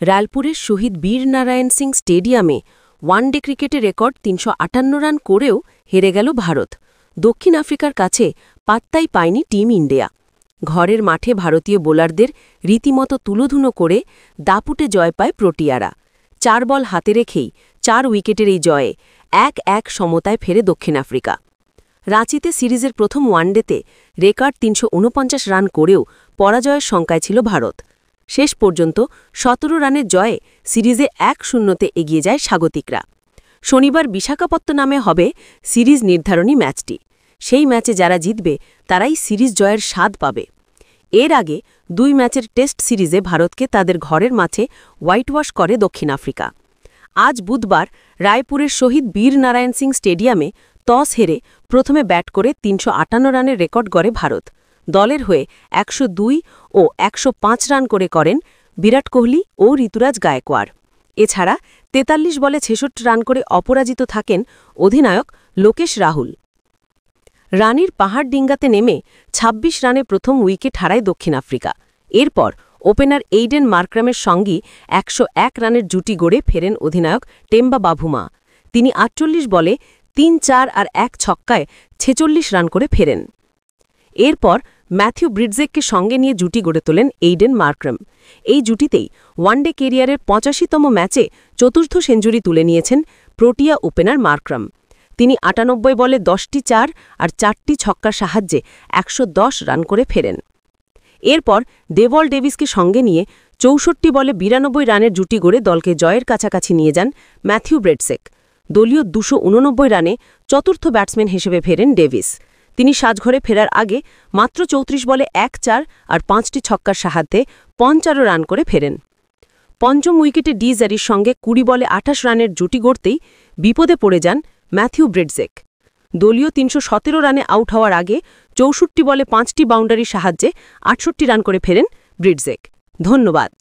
রায়পুরের শহীদ বীর নারায়ণ সিং স্টেডিয়ামে ওয়ানডে ক্রিকেটে রেকর্ড ৩৫৮ রান করেও হেরে গেল ভারত। দক্ষিণ আফ্রিকার কাছে পাত্তাই পায়নি টিম ইন্ডিয়া। ঘরের মাঠে ভারতীয় বোলারদের রীতিমতো তুলোধুনো করে দাপুটে জয় পায় প্রোটিয়ারা। ৪ বল হাতে রেখেই ৪ উইকেটের এই জয়ে ১-১ সমতায় ফেরে দক্ষিণ আফ্রিকা। রাঁচিতে সিরিজের প্রথম ওয়ানডেতে রেকর্ড ৩৪৯ রান করেও পরাজয়ের শঙ্কায় ছিল ভারত। শেষ পর্যন্ত ১৭ রানের জয়ে সিরিজে ১-০তে এগিয়ে যায় স্বাগতিকরা। শনিবার বিশাখাপত্তনমে হবে সিরিজ নির্ধারণী ম্যাচটি। সেই ম্যাচে যারা জিতবে তারাই সিরিজ জয়ের স্বাদ পাবে। এর আগে ২ ম্যাচের টেস্ট সিরিজে ভারতকে তাদের ঘরের মাঠে হোয়াইটওয়াশ করে দক্ষিণ আফ্রিকা। আজ বুধবার রায়পুরের শহীদ বীর নারায়ণ সিং স্টেডিয়ামে টস হেরে প্রথমে ব্যাট করে ৩৫৮ রানের রেকর্ড গড়ে ভারত। দলের হয়ে ১০২ ও ১০৫ রান করেন বিরাট কোহলি ও ঋতুরাজ গায়কোয়াড়। এছাড়া ৪৩ বলে ৬৬ রান করে অপরাজিত থাকেন অধিনায়ক লোকেশ রাহুল। রানীর পাহাড় ডিঙ্গাতে নেমে ২৬ রানে প্রথম উইকেট হারায় দক্ষিণ আফ্রিকা। এরপর ওপেনার এইডেন মার্ক্রামের সঙ্গী ১০১ রানের জুটি গড়ে ফেরেন অধিনায়ক টেম্বা বাভুমা। তিনি ৪৮ বলে ৩-৪ আর ১ ছক্কায় ৪৬ রান করে ফেরেন। এরপর ম্যাথিউ ব্রিডজেককে সঙ্গে নিয়ে জুটি গড়ে তোলেন এইডেন মার্ক্রাম। এই জুটিতেই ওয়ানডে কেরিয়ারের ৮৫তম ম্যাচে চতুর্থ সেঞ্চুরি তুলে নিয়েছেন প্রোটিয়া ওপেনার মার্ক্রাম। তিনি ৯৮ বলে ১০টি ৪ আর ৪টি ছক্কার সাহায্যে ১১০ রান করে ফেরেন। এরপর ডেভল ডেভিসকে সঙ্গে নিয়ে ৬৪ বলে ৯২ রানের জুটি গড়ে দলকে জয়ের কাছাকাছি নিয়ে যান ম্যাথিউ ব্রিডজেক। দলীয় ২৮৯ রানে চতুর্থ ব্যাটসম্যান হিসেবে ফেরেন ডেভিস। তিনি সাজঘরে ফেরার আগে মাত্র ৩৪ বলে ১-৪ আর ৫টি ছক্কার সাহায্যে ৫৫ রান করে ফেরেন। পঞ্চম উইকেটে ডি জারির সঙ্গে ২০ বলে ২৮ রানের জুটি গড়তেই বিপদে পড়ে যান ম্যাথিউ ব্রিডজেক। দলীয় ৩১৭ রানে আউট হওয়ার আগে ৬৪ বলে ৫টি বাউন্ডারির সাহায্যে ৬৮ রান করে ফেরেন ব্রিডজেক। ধন্যবাদ।